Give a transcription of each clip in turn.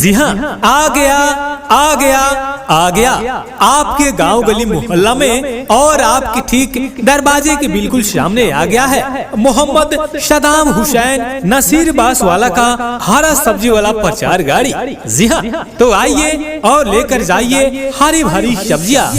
जी हाँ, आ गया आ गया आ गया आपके गांव गली मोहल्ला में और आपके ठीक दरवाजे के बिल्कुल सामने आ गया है मोहम्मद सदाम हुसैन नसीर बास वाला का हरा सब्जी वाला प्रचार गाड़ी। जी हाँ, तो आइए और लेकर जाइए हरी भरी सब्जियाँ।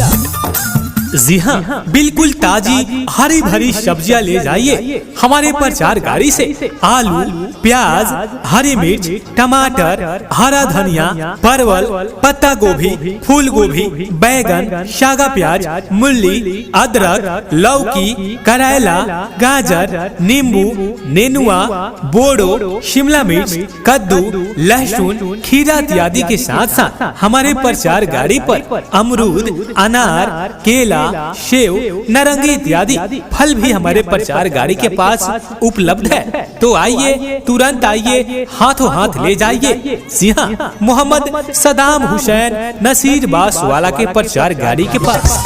जी हाँ, बिल्कुल ताजी हरी भरी सब्जियां ले जाइए हमारे प्रचार गाड़ी से। आलू, प्याज, हरी मिर्च, टमाटर, हरा धनिया, परवल, पत्ता गोभी, फूल गोभी, बैगन, शागा प्याज, मूली, अदरक, लौकी, करेला, गाजर, नींबू, नेनुआ, बोड़ो, शिमला मिर्च, कद्दू, लहसुन, खीरा इत्यादि के साथ साथ हमारे प्रचार गाड़ी पर अमरूद, अनार, केला, सेव, नारंगी इत्यादि फल भी हमारे प्रचार गाड़ी के पास उपलब्ध है। तो आइए, तुरंत आइए, हाथों हाथ ले जाइए। जी हाँ, मोहम्मद सदाम हुसैन नसीर बास वाला के प्रचार गाड़ी के पास।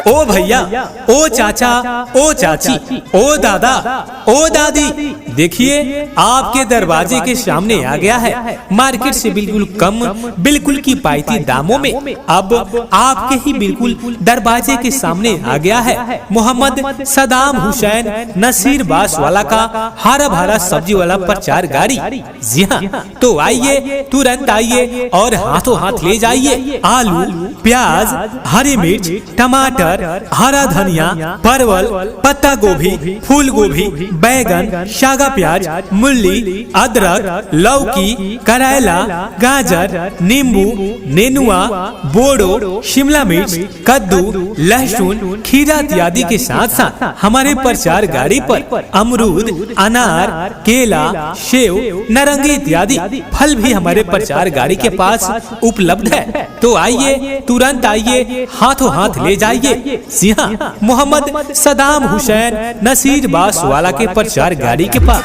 ओ भैया, ओ चाचा, ओ चाची, ओ दादा, ओ दादी, देखिए आपके दरवाजे के सामने आ गया है मार्केट से बिल्कुल कम, बिल्कुल किफायती दामों में। अब आपके ही बिल्कुल दरवाजे के सामने आ गया है मोहम्मद सदाम हुसैन नसीर बास वाला का हरा भरा सब्जी वाला प्रचार गाड़ी। जी हाँ, तो आइए, तुरंत आइए और हाथों हाथ ले जाइए आलू, प्याज, हरी मिर्च, टमाटर, हरा धनिया, परवल, पत्ता गोभी, फूल गोभी, बैगन, शागा प्याज, मूली, अदरक, लौकी, करेला, गाजर, नींबू, नेनुआ, बोड़ो, शिमला मिर्च, कद्दू, लहसुन, खीरा इत्यादि के साथ साथ हमारे प्रचार गाड़ी पर अमरूद, अनार, केला, सेव, नारंगी इत्यादि फल भी हमारे प्रचार गाड़ी के पास उपलब्ध है। तो आइए, तुरंत आइए, हाथों हाथ ले जाइए। जी हाँ, मोहम्मद सदाम हुसैन नसीर बास वाला के प्रचार गाड़ी के पास।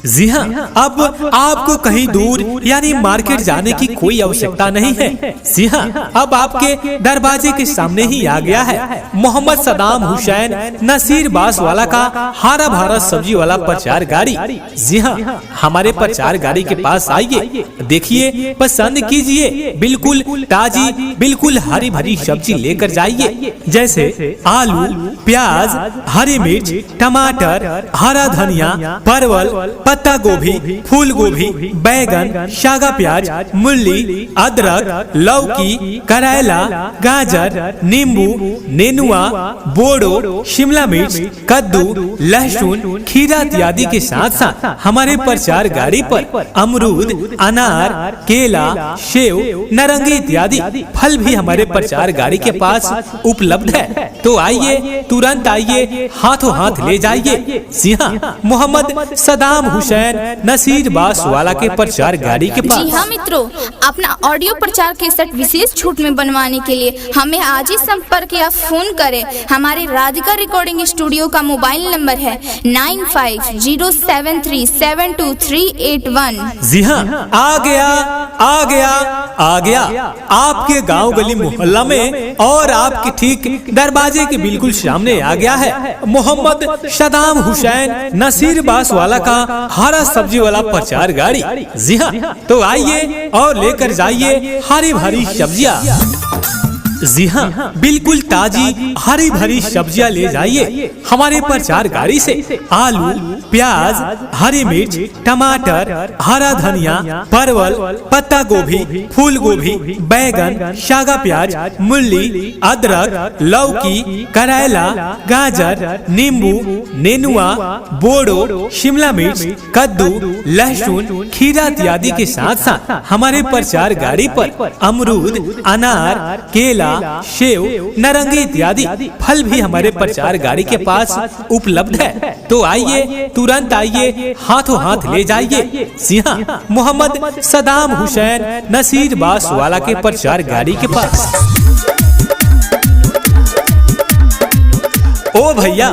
जी हाँ, अब आपको कहीं दूर यानी मार्केट जाने की कोई आवश्यकता नहीं है। जी हाँ, अब आपके दरवाजे के सामने ही आ गया है मोहम्मद सदाम हुसैन नसीर बास वाला का हरा भरा सब्जी वाला प्रचार गाड़ी। जी हाँ, हमारे प्रचार गाड़ी के पास आइए, देखिए, पसंद कीजिए, बिल्कुल ताजी, बिल्कुल हरी भरी सब्जी लेकर जाइए, जैसे आलू, प्याज, हरी मिर्च, टमाटर, हरा धनिया, परवल, पत्ता गोभी, फूल गोभी, बैगन, शागा प्याज, मूली, अदरक, लौकी, करेला, गाजर, नींबू, नेनुआ, बोड़ो, शिमला मिर्च, कद्दू, लहसुन, खीरा इत्यादि के साथ साथ हमारे प्रचार गाड़ी पर अमरूद, अनार, केला, सेव, नारंगी इत्यादि फल भी हमारे प्रचार गाड़ी के पास उपलब्ध है। तो आइए, तुरंत आइए, हाथों हाथ ले जाइए। जी हाँ, मोहम्मद सदाम हुसैन नसीर बास वाला के प्रचार गाड़ी के पास। जी हाँ मित्रों, अपना ऑडियो प्रचार केसेट विशेष छूट में बनवाने के लिए हमें आज ही संपर्क या फोन करें। हमारे राधिका रिकॉर्डिंग स्टूडियो का मोबाइल नंबर है 9507372381। जी हाँ, आ गया आ गया आ गया आपके गांव गली मोहल्ला में और आपके ठीक दरवाजे के बिल्कुल सामने आ गया है मोहम्मद सदाम हुसैन नसीर बास वाला का हरा सब्जी वाला प्रचार गाड़ी। जी हाँ, तो आइए और लेकर जाइए हरी भरी सब्जियाँ। जी हाँ, बिल्कुल ताजी हरी भरी सब्जियां ले जाइए हमारे प्रचार गाड़ी से। आलू, प्याज, हरी मिर्च, टमाटर, हरा धनिया, परवल, पत्ता गोभी, फूल गोभी, बैगन, शागा प्याज, मूली, अदरक, लौकी, करेला, गाजर, नींबू, नेनुआ, बोड़ो, शिमला मिर्च, कद्दू, लहसुन, खीरा इत्यादि के साथ साथ हमारे प्रचार गाड़ी पर अमरूद, अनार, केला, सेव, नारंगी इत्यादि फल भी हमारे प्रचार गाड़ी के पास उपलब्ध है। तो आइए, तुरंत आइए, हाथों हाथ ले जाइए। जी हाँ, मोहम्मद सदाम हुसैन नसीर बास वाला के प्रचार गाड़ी के पास। ओ भैया,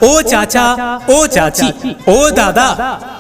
ओ चाचा, ओ चाची, ओ दादा,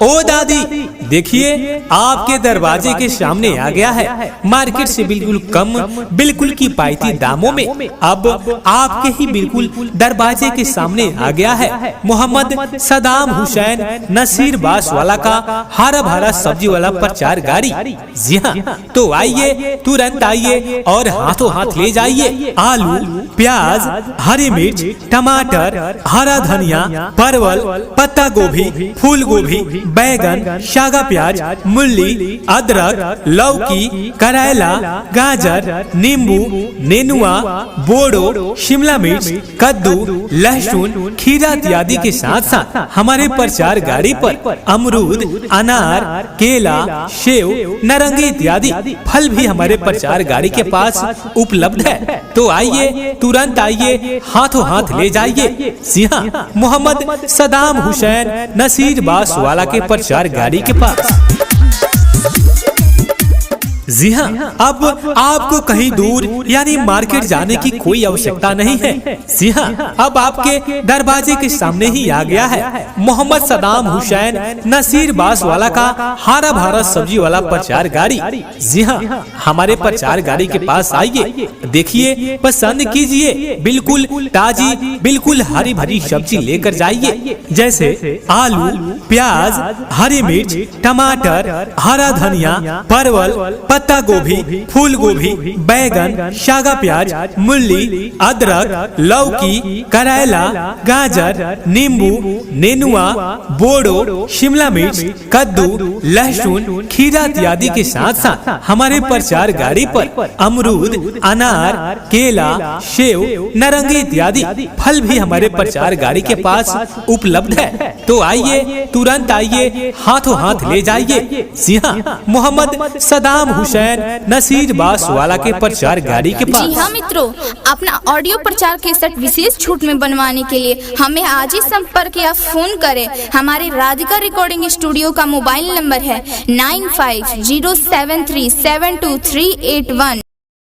ओ दादी, देखिए आपके दरवाजे के सामने आ गया है मार्केट से बिल्कुल कम, बिल्कुल किफायती दामों में। अब आपके ही बिल्कुल दरवाजे के सामने आ गया है मोहम्मद सदाम हुसैन नसीर बासवाला का हरा भरा सब्जी वाला प्रचार गाड़ी। जी हाँ, तो आइए, तुरंत आइए और हाथों हाथ ले जाइए आलू, प्याज, हरी मिर्च, टमाटर, हरा धनिया, परवल, पत्ता गोभी, फूल गोभी, बैगन, शागा प्याज, मूली, अदरक, लौकी, करेला, गाजर, नींबू, नेनुआ, बोड़ो, शिमला मिर्च, कद्दू, लहसुन, खीरा इत्यादि के साथ साथ हमारे प्रचार गाड़ी पर अमरूद, अनार, केला, सेव, नारंगी इत्यादि फल भी हमारे प्रचार गाड़ी के पास उपलब्ध है। तो आइए, तुरंत आइए, हाथों हाथ ले जाइए। जी हाँ, मोहम्मद सदाम हुसैन नसीर बासवाला के प्रचार गाड़ी के पास। जी हाँ, अब आपको कहीं दूर यानी मार्केट जाने की कोई आवश्यकता नहीं है। जी हाँ, अब आपके दरवाजे के सामने ही आ गया है मोहम्मद सदाम हुसैन नसीर बासवाला का हरा भरा सब्जी वाला प्रचार गाड़ी। जी हाँ, हमारे प्रचार गाड़ी के पास आइए, देखिए, पसंद कीजिए, बिल्कुल ताजी, बिल्कुल हरी भरी सब्जी लेकर जाइए, जैसे आलू, प्याज, हरी मिर्च, टमाटर, हरा धनिया, परवल, पत्ता गोभी, फूल गोभी, बैगन, शागा प्याज, मूली, अदरक, लौकी, करेला, गाजर, नींबू, नेनुआ, बोड़ो, शिमला मिर्च, कद्दू, लहसुन, खीरा इत्यादि के साथ साथ हमारे प्रचार गाड़ी पर अमरूद, अनार, केला, सेव, नारंगी इत्यादि फल भी हमारे प्रचार गाड़ी के पास उपलब्ध है। तो आइए, तुरंत आइए, हाथों हाथ ले जाइए। जी हाँ, मोहम्मद सदाम हुसैन नसीर बासवाला के प्रचार गाड़ी के पास। जी हाँ मित्रों, अपना ऑडियो प्रचार केसेट विशेष छूट में बनवाने के लिए हमें आज ही संपर्क या फोन करें। हमारे राधिका रिकॉर्डिंग स्टूडियो का मोबाइल नंबर है 9507372381।